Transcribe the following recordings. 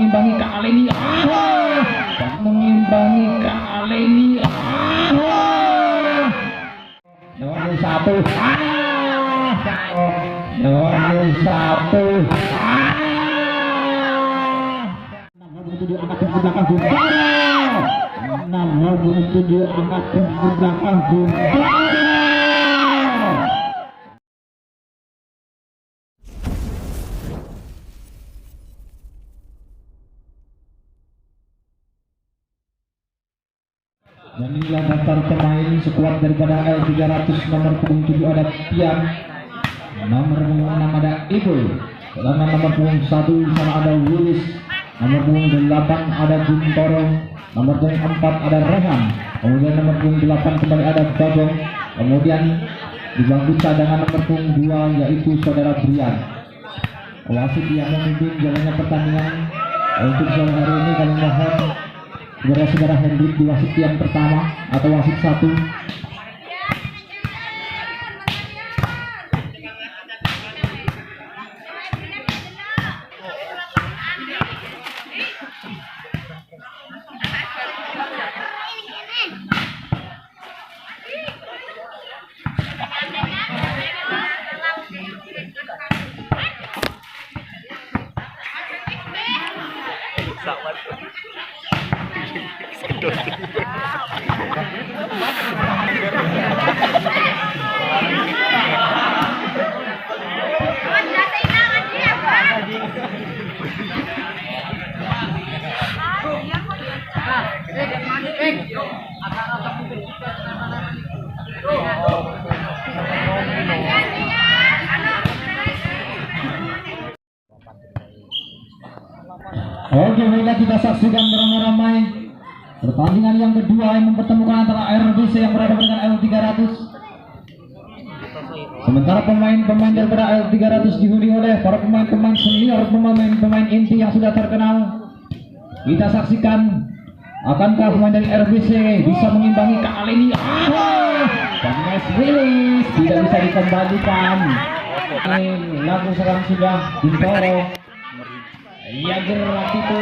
mengimbangi kali ini. Mengimbangi kali ini. Nomor 1. Nomor 1. Itu diangkat ke belakang Guntara. 6 itu diangkat ke belakang Guntara. Dan inilah daftar pemain sekuat daripada L300. Nomor punggung 7 ada Tian, nomor punggung 6 ada Ibul, dan nomor punggung 1 di sana ada Willis, nomor punggung 8 ada Guntoro, nomor punggung 4 ada Rehan, kemudian nomor punggung 8 kembali ada Bagong, kemudian di bangku cadangan nomor punggung 2 yaitu saudara Brian. Wasit yang memimpin jalannya pertandingan untuk sore hari ini kami mohon saudara-saudara Hendrik di wasit yang pertama atau wasit 1. Oke, baiklah kita saksikan beramai-ramai pertandingan yang kedua yang mempertemukan antara RBC yang berada dengan L300. Sementara pemain-pemain daripada L300 dihuni oleh para pemain-pemain senior, pemain-pemain inti yang sudah terkenal. Kita saksikan akankah pemain dari RBC bisa mengimbangi kali ini. Dan Mas Willis tidak bisa dikembalikan. Lagu sekarang sudah Guntoro. Iya, gerak itu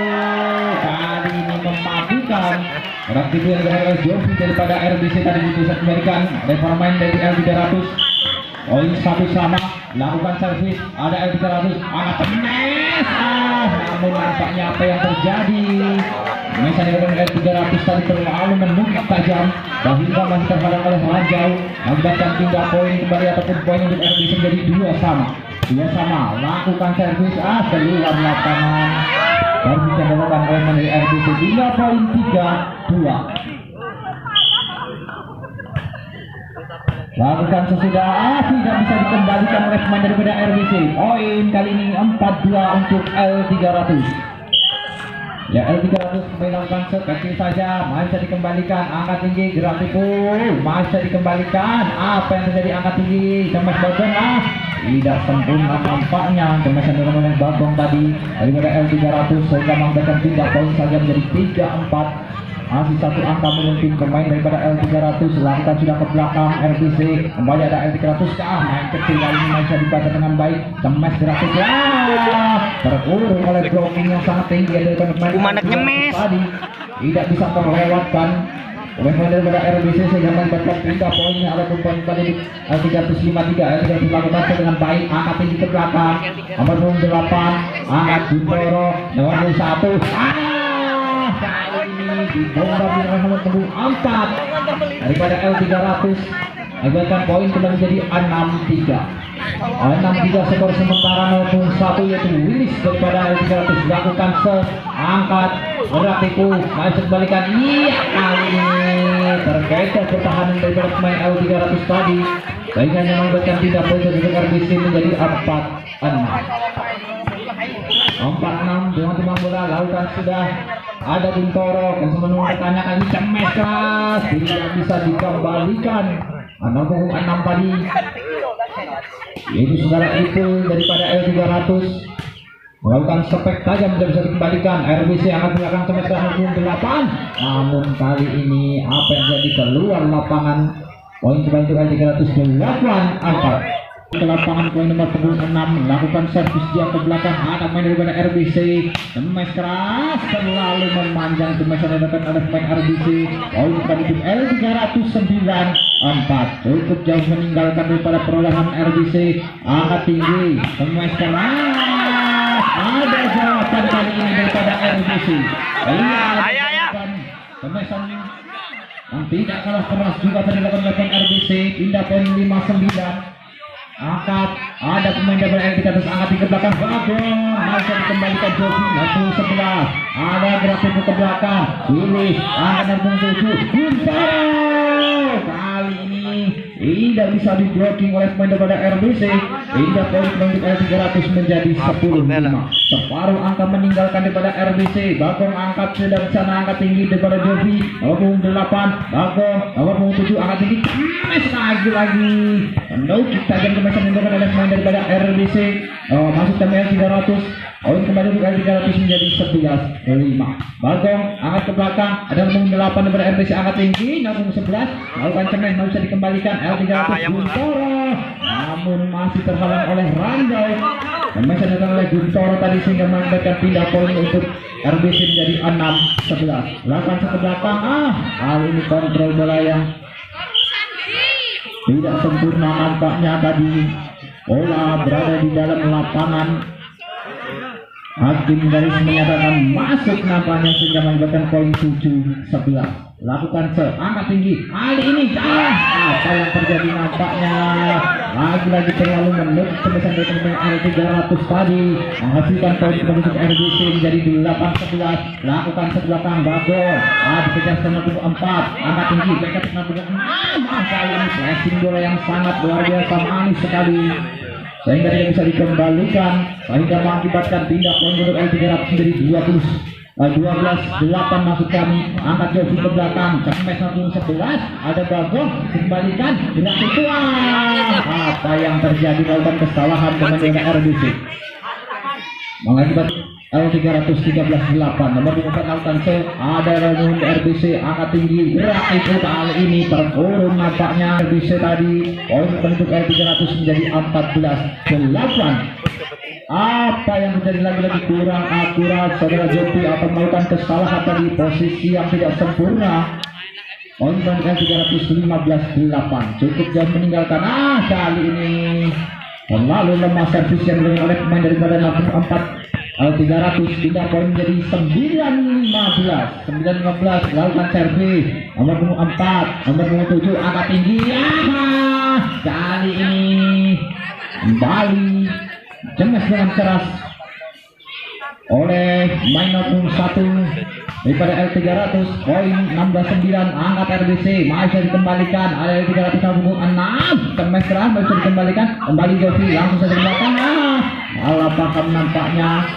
kali ini memadukan gerak itu yang dilakukan Jovi daripada RBC tadi diberikan oleh pemain dari L300. Poin 1 sama, lakukan servis, ada L300 anak temes. Namun nampaknya apa yang terjadi, misalnya dengan L300 tadi terlalu menunggu tajam sehingga masih terhadap oleh Rajau, mengakibatkan pindah poin kembali ataupun poin untuk RBC menjadi 2 sama. Lakukan servis keluar lapangan. Servis yang dilakukan oleh pemain dari RBC 3 poin 3-2. Lakukan sesudah tidak bisa dikembalikan oleh pemain daripada RBC. Poin kali ini 4-2 untuk L300. Ya, L300 melakukan set kecil saja, masih dikembalikan, angkat tinggi, gerak tipu, masih dikembalikan. Apa yang terjadi, angkat tinggi, Demes Bagong tidak sempurna tampaknya. Demes yang dilakukan oleh Bagong tadi daripada L300 sehingga mengakibatkan 3 poin saja menjadi 3-4. Masih 1 angka memimpin pemain daripada L300. Lakukan sudah ke belakang RBC, kembali ada L300 main kecil kali ini masih dibaca dengan baik. Demes gratis terurung oleh blocking yang sangat tinggi daripada pemain tadi, tidak bisa terlewatkan pemain daripada RBC sehingga mendapat 3 poinnya oleh pemain kali L353. L300 lakukan dengan baik, angkat tinggi ke belakang, nomor 8 angkat Guntoro, nomor 1 kali ini dibongkar di nomor 4 daripada L300, mengakibatkan poin kembali menjadi 6-3. 6-3 skor sementara. Nomor 1 yaitu Willis daripada L300 lakukan angkat gerak tipu, masih kembalikan. Iya, kali ini terkecoh pertahanan daripada pemain L300 tadi sehingga mengakibatkan 3 poin untuk RBC menjadi 4-6. 4-6 dengan timang bola. Lakukan sudah ada Guntoro yang menunggu pertanyaan Demes keras, tidak bisa dikembalikan. Nomor punggung 6 tadi yaitu saudara itu daripada L300 melakukan spek tajam, tidak bisa dikembalikan. RBC akan melakukan semester nomor 8, namun kali ini apa yang jadi keluar lapangan. Poin kembali untuk L300 8-4. ke lapangan poin nomor 6 melakukan servis dia ke belakang. Ada main daripada RBC, semes keras selalu memanjang tumesan yang dapat oleh pemain RBC. Poin kepada tim L309-4 cukup jauh meninggalkan daripada perolehan RBC. Angkat tinggi, semes keras, ada jawaban kali ini daripada RBC. Tumesan yang tidak kalah keras juga tadi dilakukan oleh pemain RBC. Pindah poin 59. Angkat, ada pemain double L kita terus angkat ke belakang. Bagong, masih dikembalikan Jovi. Langsung sebelah, ada gerak ke belakang. Willy, angkat langsung 7. Kali ini tidak bisa di blocking oleh pemain daripada RBC. Pindah poin untuk L300 menjadi 10-5. Separuh angka meninggalkan daripada RBC. Bagong angkat sudah di sana, angkat tinggi daripada Jovi. Nomor 8, Bagong. Nomor 7 angkat tinggi. Lagi. Penuh kita akan kemesan yang dilakukan oleh pemain daripada RBC. Masuk ke L300. Poin kembali untuk L300 menjadi 11-5. Bagong angkat ke belakang. Ada nomor 8 daripada RBC angkat tinggi. Nomor 11 melakukan cemen, mau bisa dikembalikan L300 Guntoro. Namun masih terhalang oleh Randall. Kemesan dilakukan oleh Guntoro tadi sehingga mengakibatkan pindah poin untuk RBC menjadi 6-11. Lakukan ke belakang. Kali ini kontrol bola yang tidak sempurna nampaknya tadi. Bola berada di dalam lapangan. Hakim garis menyatakan masuk nampaknya sehingga mengakibatkan poin 7-11. Lakukan angkat tinggi. Kali ini apa yang terjadi nampaknya lagi-lagi terlalu menutup kemesan dari pemain L300 tadi menghasilkan poin untuk RBC menjadi 8-11. Lakukan sebelakang Bagong. Dikejar 94. Angkat tinggi. Backup 96. Kali ini flashing bola yang sangat luar biasa manis sekali sehingga tidak bisa dikembalikan, sehingga mengakibatkan pindah poin untuk L300 menjadi 12-8 maksud kami. Angkat Jovi ke belakang, cemes langsung 11. Ada Bagong dikembalikan dengan tuan. Apa yang terjadi melakukan kesalahan dengan RBC mengakibatkan L313-8. Nomor 4 lakukan ada Ramon RBC angkat tinggi, gerak itu kali ini terkurung nampaknya RBC tadi. Poin untuk L300 menjadi 14-8. Apa yang terjadi lagi-lagi kurang akurat saudara Jopi atau melakukan kesalahan tadi, posisi yang tidak sempurna. Poin untuk L300 15-8 cukup jauh meninggalkan. Kali ini terlalu lemah servis yang dilakukan oleh pemain daripada 64 L300. Pindah poin menjadi 9-15. Lakukan servis nomor 4, nomor 7 angkat tinggi. Kali ini kembali jelas dengan keras oleh main nomor 1 daripada L300. Poin 16-9. Angkat RBC masih dikembalikan. Ada L300 nomor 6. Kemes keras masih dikembalikan. Kembali Jovi langsung saja ke belakang. Salah paham nampaknya.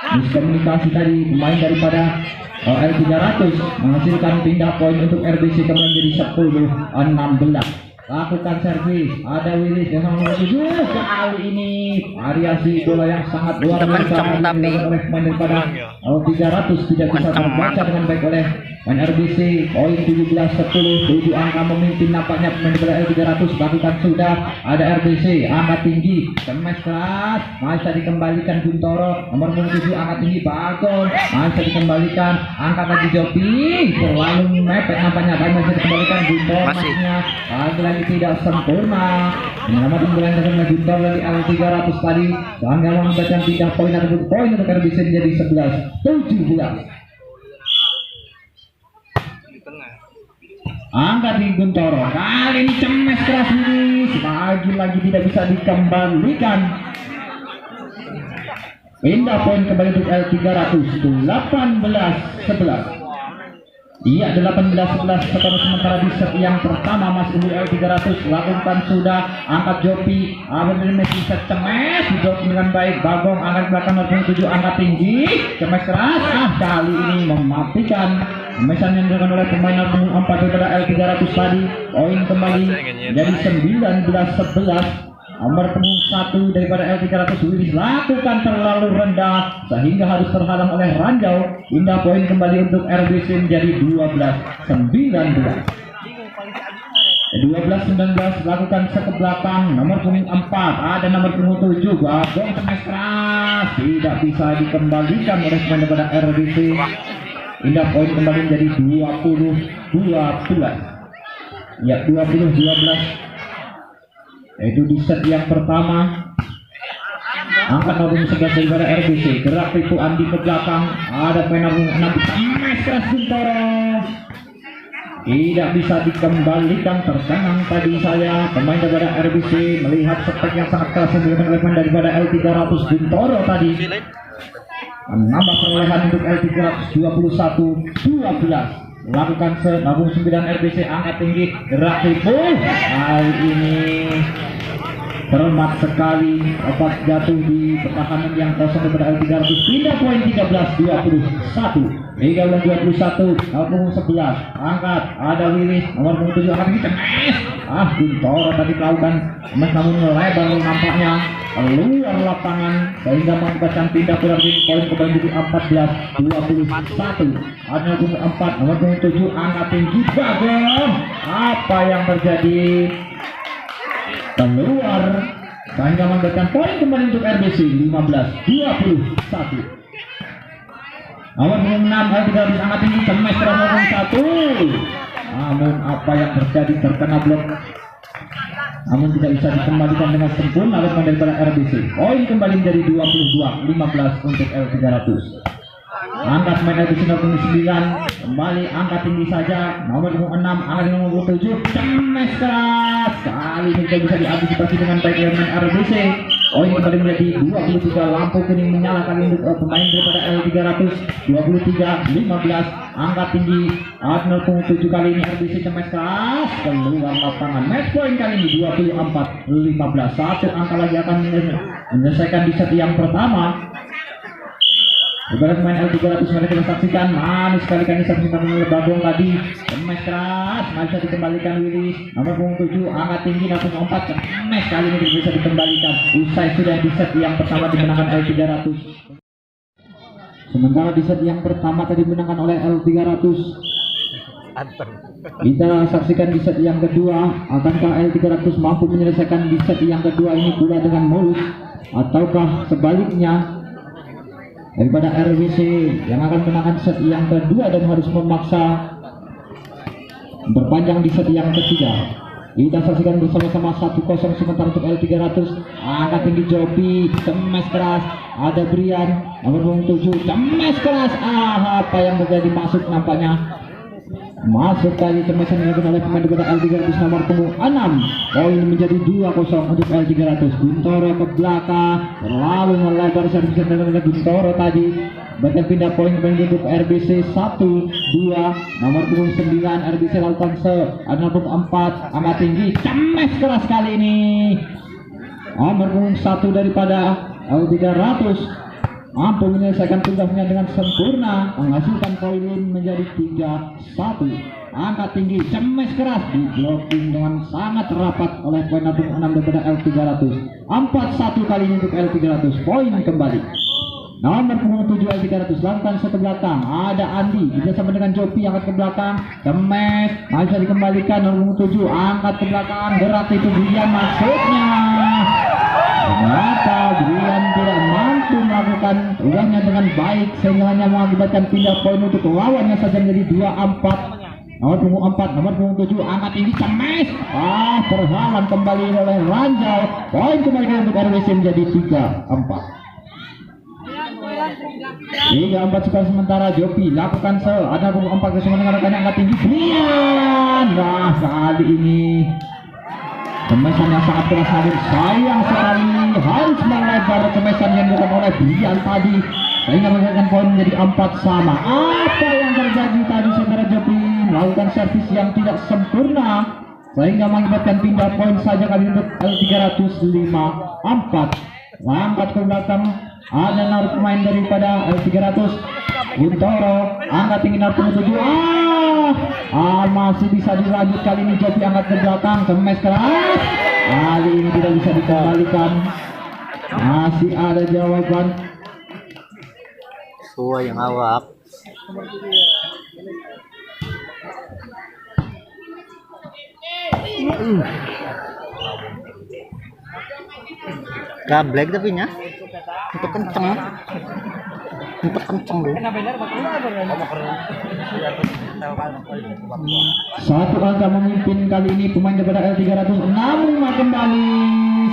Miskomunikasi tadi pemain daripada L300 menghasilkan pindah poin untuk RBC kemudian jadi 10-16. Lakukan servis, ada Willis yang nomor 7. Kali ini variasi bola yang sangat luar biasa oleh pemain daripada L300 tidak bisa terbaca dengan baik oleh pemain RBC. Poin 17-10, 7 angka memimpin nampaknya pemain daripada L300. Lakukan sudah, ada RBC angkat tinggi, kemes keras, masih dikembalikan Guntoro. Nomor 7 angkat tinggi Bagong, masih dikembalikan, angkat lagi Jopi, terlalu mepet nampaknya, masih dikembalikan Guntoro. Lagi-lagi tidak sempurna. Menyelamatkan bola yang dengan Guntoro dari L300 tadi sehingga mengakibatkan pindah poin ataupun poin untuk RBC menjadi 11-17. Angkat di Guntoro, kali ini cemes keras ini, lagi-lagi tidak bisa dikembalikan. Pindah poin kembali untuk L300 18-11. Iya 18-11 skor sementara di set yang pertama masih unggul L300. Lakukan sudah, angkat Jopi, Messi set cemes, dijawab dengan baik. Bagong angkat belakang nomor 7 angkat tinggi, cemes keras. Kali ini mematikan. Kemesan yang dilakukan oleh pemain nomor 4 daripada L300 tadi. Poin kembali jadi 19-11. Nomor punggung 1 daripada L300 Willis lakukan terlalu rendah sehingga harus terhalang oleh Ranjau. Pindah poin kembali untuk RBC menjadi 12-19. 12-19 lakukan set ke belakang. Nomor punggung 4 ada nomor punggung 7 Bagong temes keras, tidak bisa dikembalikan oleh pemain daripada RBC. Indah poin kembali menjadi 20-12. Ya 20-12. Itu di set yang pertama. Angkat nomor 11 daripada RBC. Gerak itu Andi ke belakang. Ada pemain nomor 6 temes keras Guntoro. Tidak bisa dikembalikan, tersenang tadi saya. Pemain daripada RBC melihat spek yang sangat keras yang daripada L300 Guntoro tadi. Menambah perolehan untuk L300 21-12. Lakukan nabung 9 RBC, angkat tinggi, gerak tipu. Kali ini terlemat sekali, obat jatuh di pertahanan yang kosong daripada L300. Pindah poin 13-21. 13-21, nomor 11 angkat, ada Willis, nomor 7 angkat ini temes. Guntoro tadi melakukan namun lebar nampaknya keluar lapangan sehingga mengakibatkan pindah kurang poin kembali jadi 14-21. Ada nomor 4, nomor 7 angkat tinggi Bagong. Apa yang terjadi? Keluar sehingga mengakibatkan poin kembali untuk RBC 15-21. Nomor 6 L300 angkat tinggi temes nomor 1. Namun apa yang terjadi, terkena blok. Namun tidak bisa dikembalikan dengan sempurna oleh pemain daripada RBC. Poin kembali menjadi 22-15 untuk L300. Angkat pemain RBC nomor 9 kembali angkat tinggi saja. Nomor 6 angkat nomor 7 temes keras. Kali ini tidak bisa diantisipasi dengan baik oleh pemain RBC. Poin kembali menjadi 23, lampu kuning menyala kali untuk pemain daripada L300. 23-15 angkat tinggi. Arnold 7 kali ini RBC temes keras keluar lapangan. Match point kali ini 24-15. Satu angka lagi akan menyelesaikan di set yang pertama. Ibarat pemain L300 mereka kita saksikan manis sekali kali saksikan oleh Bagong tadi temes keras, bisa dikembalikan Willis. Nomor 7 angkat tinggi, nomor 4 temes kali ini bisa dikembalikan. Usai sudah di set yang pertama dimenangkan L300. Sementara di set yang pertama tadi dimenangkan oleh L300. Kita saksikan di set yang kedua, akankah L300 mampu menyelesaikan di set yang kedua ini pula dengan mulus, ataukah sebaliknya daripada RBC yang akan menangkan set yang kedua dan harus memaksa berpanjang di set yang ketiga. Kita saksikan bersama-sama 1-0 sementara untuk L300. Angkat tinggi Jopi, temes keras. Ada Brian, nomor 7, temes keras. Apa yang terjadi, masuk nampaknya. Masuk kali temesan yang dilakukan oleh pemain daripada L300 nomor 6. Poin menjadi 2-0 untuk L300. Guntoro ke belakang, terlalu melebar servis dari Guntoro tadi. Bahkan pindah poin kembali untuk RBC 1-2. Nomor 9 RBC lakukan nomor 4 amat tinggi, temes keras kali ini. Nomor 1 daripada L300 mampu menyelesaikan tugasnya dengan sempurna, menghasilkan poin menjadi 3-1. Angkat tinggi, temes keras, di blocking dengan sangat rapat oleh poin 6 daripada L300. 4-1 kali ini untuk L300. Poin kembali. Nomor 7 L300 lakukan ke belakang. Ada Andi bersama dengan Jopi angkat ke belakang. Temes, bisa dikembalikan. Nomor 7 angkat ke belakang. Gerak itu Brian maksudnya. Ternyata Brian tidak mampu melakukan tugasnya dengan baik sehingga hanya mengakibatkan pindah poin untuk lawannya saja menjadi 2-4. Nomor 4, nomor 7 angkat tinggi, temes. Terhalang kembali oleh Ranjau. Poin kembali untuk RWC menjadi 3-4. 3-4 sekali sementara. Jopi lakukan ada 4 kesemuanya angkat tinggi Brian. Kali ini kemesan yang sangat keras hadir, sayang sekali harus melebar kemesan yang dilakukan oleh Brian tadi sehingga menghasilkan poin menjadi 4 sama. Apa yang terjadi tadi saudara? Jopi melakukan servis yang tidak sempurna sehingga mengakibatkan pindah poin saja kali untuk L300 5-4. Angkat ke belakang, ada naruh pemain daripada L300 Guntoro, angkat tinggi nomor 7. Masih bisa dilanjut kali ini. Jopi angkat ke belakang, temes keras. Kali ini tidak bisa dikembalikan. Masih ada jawaban. Suai yang awak. Gablek tapi nya. Untuk kenceng. Untuk kenceng dulu. Satu angka memimpin kali ini pemain daripada L300, namun kembali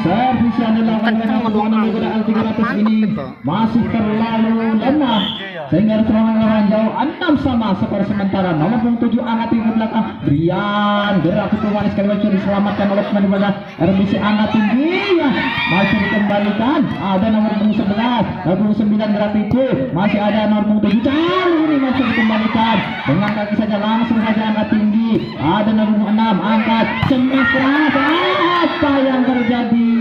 servis yang dilakukan oleh daripada L300 ini masih terlalu lemah sehingga harus lawan jauh 6 sama skor sementara. Nomor 7 angkat tinggi ke belakang, Brian gerak ke manis sekali lagi diselamatkan oleh pemain daripada RBC angkat tinggi ya, masih dikembalikan. Ada nomor 11, nomor 9 gerak itu masih ada nomor 7 kali ini masih dikembalikan dengan kaki saja, langsung saja angkat tinggi. Ada nomor 6 angkat cemas keras. Apa yang terjadi?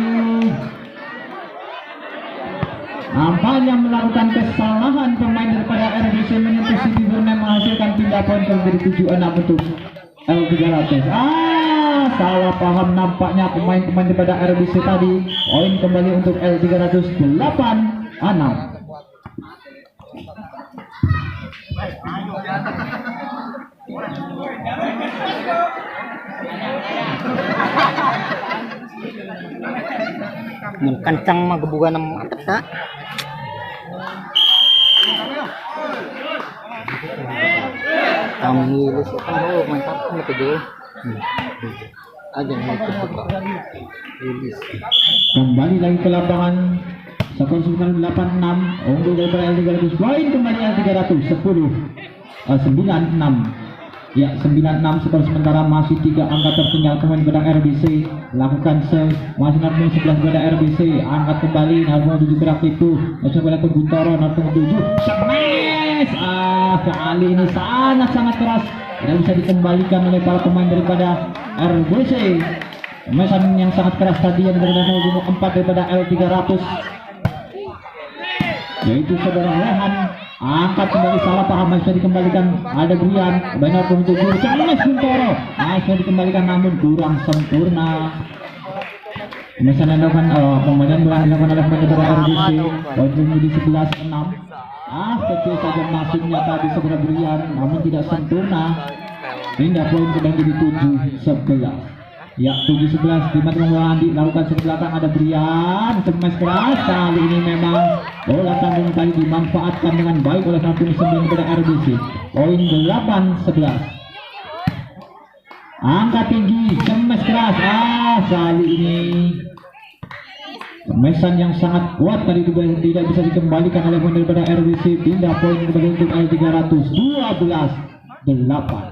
Nampaknya melakukan kesalahan pemain daripada RBC menyentuh Siti Burnem menghasilkan pindah poin menjadi 7-6 untuk L300. Salah paham nampaknya pemain-pemain daripada RBC tadi. Poin kembali untuk L300 8-6. Kencang mah gebugan mantep tak? Kami lulus oh mantap nih tuh. Aja nih terbuka. Lulus. Kembali lagi ke lapangan. Skor 8-6 unggul daripada L300. Poin kembali L300 9-6. Ya, 9-6 skor sementara, masih 3 angka tertinggal pemain daripada RBC. Lakukan masih nomor 11 daripada RBC. Angkat kembali nomor 7 gerak itu. Masuk pada ke Guntoro nomor 7. Smash! Kali ini sangat keras. Tidak bisa dikembalikan oleh para pemain daripada RBC. Mesan yang sangat keras tadi yang daripada nomor 4 daripada L300. Yaitu saudara Rehan. Angkat kembali, salah paham, masih dikembalikan. Ada Brian benar untuk Charles Guntoro, masih dikembalikan namun kurang sempurna. Misalnya dilakukan pemain dilakukan oleh pemain dari RBC. Poin menjadi 11-6. Kecil saja masuknya tadi saudara Brian namun tidak sempurna. Hingga poin sudah jadi 7-11. Ya, 7-11 di mana dilakukan ke belakang. Ada Brian semes keras. Kali ini memang bola tanding tadi dimanfaatkan dengan baik oleh nomor 9 pada RBC. Poin 8-11. Angkat tinggi, semes keras. Kali ini semesan yang sangat kuat tadi tidak bisa dikembalikan oleh pemain daripada RBC. Pindah poin kembali untuk L300 12-8.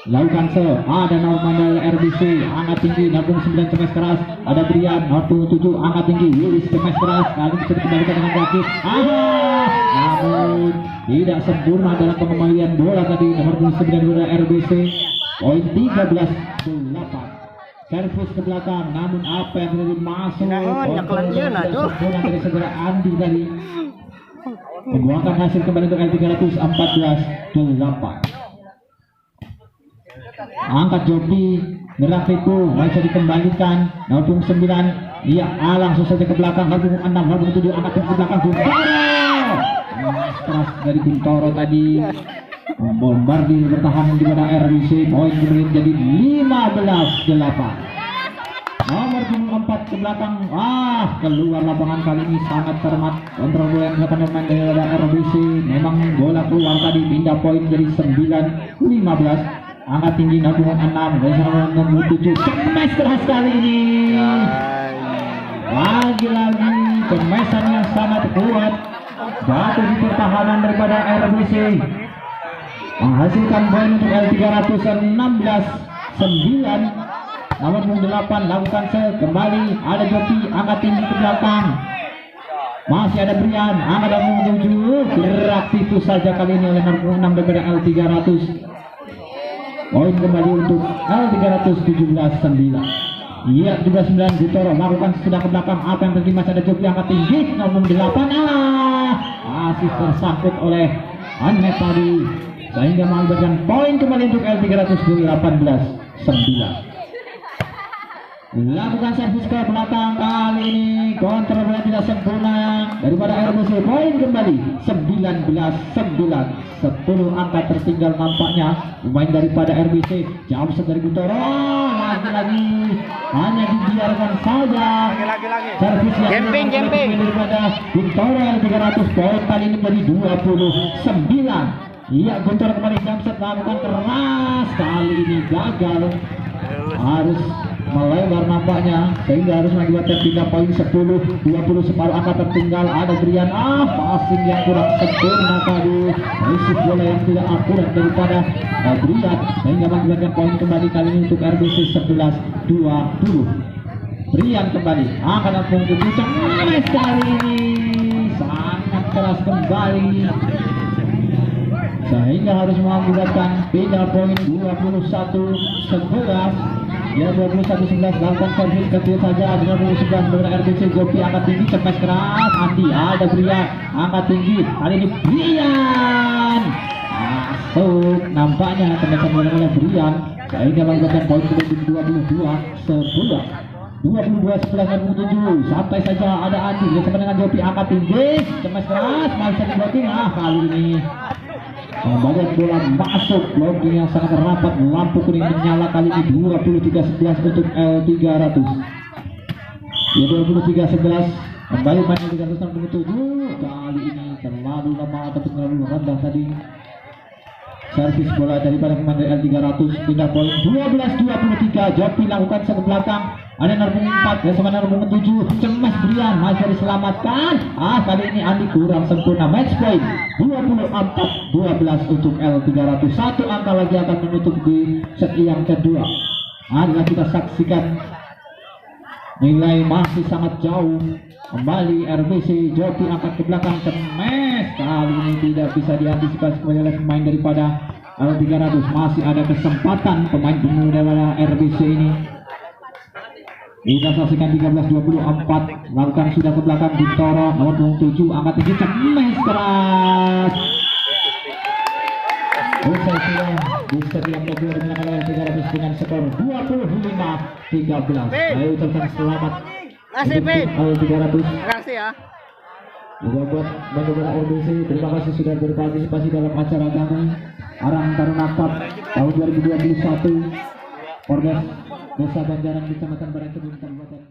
Lakukan ada nomor RBC angkat tinggi, nomor 9 semes keras. Ada Brian nomor 7 angkat tinggi, Willis semes keras. Kali bisa dikembalikan dengan kaki. Namun tidak sempurna dalam pengembalian bola tadi nomor 9 dari RBC. Poin 13-8. Servis ke belakang, namun apa yang terjadi masuk. Sempurna dari segera Andi tadi. Membuahkan hasil kembali untuk L300 14-8. Angkat Jopi gerak itu bisa dikembalikan nomor 9. Iya, langsung saja ke belakang nomor 6 nomor 7 angkat ke belakang Guntoro. Keras dari Guntoro tadi membombardir pertahanan di mana RBC. Poin menjadi 15-8. Nomor 4 ke belakang, keluar lapangan kali ini sangat cermat kontrol bola yang dilakukan pemain dari RBC. Memang bola keluar tadi, pindah poin dari 9-15. Angkat tinggi nomor 6 dari nomor 7. Semes keras kali ini. Lagi-lagi kemesan yang sangat kuat jatuh di pertahanan daripada RBC, menghasilkan poin untuk L300 16-9. Nomor 8 lakukan kembali. Ada Joki angkat tinggi ke belakang. Masih ada Brian angkat nomor 7. Gerak itu saja kali ini oleh nomor 6 daripada L300. Poin kembali untuk L300 17-9. Iya, 17-9. Guntoro melakukan sudah ke belakang. Apa yang terjadi? Masih ada Joki angkat tinggi nomor 8. Masih tersangkut oleh Anet tadi sehingga mengakibatkan poin kembali untuk L300 18-9. lakukan servis ke belakang. Kali ini kontrol bola tidak sempurna daripada RBC. Poin kembali 19-9, 10 angka tertinggal nampaknya pemain daripada RBC. Jam set dari Bintoro, lagi-lagi hanya dibiarkan saja. Servis yang Jemping. daripada Bintoro 300. Poin kali ini menjadi 29. Iya, Guntur kembali jam set lakukan keras, kali ini gagal, harus melebar nampaknya sehingga harus mengakibatkan 3 poin. 10-20, separuh angka tertinggal. Ada Brian, passing yang kurang sempurna tadi, receive bola yang tidak akurat daripada Brian sehingga mengakibatkan poin kembali kali ini untuk RBC 11-20. Brian kembali akan langsung kencang kali ini, sangat keras kembali sehingga harus mengakibatkan 3 poin. 21-11, ya 21-11. Lakukan servis kecil saja dengan 11 dengan RBC. Gopi angkat tinggi, cepat keras, Andi, ada Brian angkat tinggi, kali ini Brian masuk, nampaknya tendangan oleh Brian sehingga mengakibatkan poin menjadi 22-11. 22-11 sampai saja ada Andi bersama dengan Gopi angkat tinggi, cepat keras, masih di kali ini banyak bola masuk, loading yang sangat rapat, lampu kuning menyala kali ini. 23-11 untuk L300. Ya 23-11 kembali main L367. Kali ini terlalu lama atau terlalu rendah tadi servis bola daripada pemain L300. Pindah poin 12-23. Jopi lakukan ke belakang, ada Narbung 4 dan sama Narbung 7. Cemas Brian masih diselamatkan. Kali ini Andi kurang sempurna. Match point 24-12 untuk L300. Satu angka lagi akan menutup di set yang kedua. Adalah kita saksikan nilai masih sangat jauh. Kembali RBC, Jopi angkat ke belakang, cemes. Kali ini tidak bisa diantisipasi oleh pemain daripada L300. Masih ada kesempatan pemain pemuda daripada RBC ini. Kita saksikan 13-24, lakukan sudah ke belakang Bintoro, nomor 7 angkat tinggi, cemes keras. Usai sudah di set yang kedua dimenangkan oleh L300 dengan skor 25-13. Ayo ucapkan selamat untuk L300. Makasih ya. Juga buat bagaimana RBC, terima kasih sudah berpartisipasi dalam acara kami Arang Taruna Cup tahun 2021. Ordes Desa Banjaran, Kecamatan Barangkebun, Kabupaten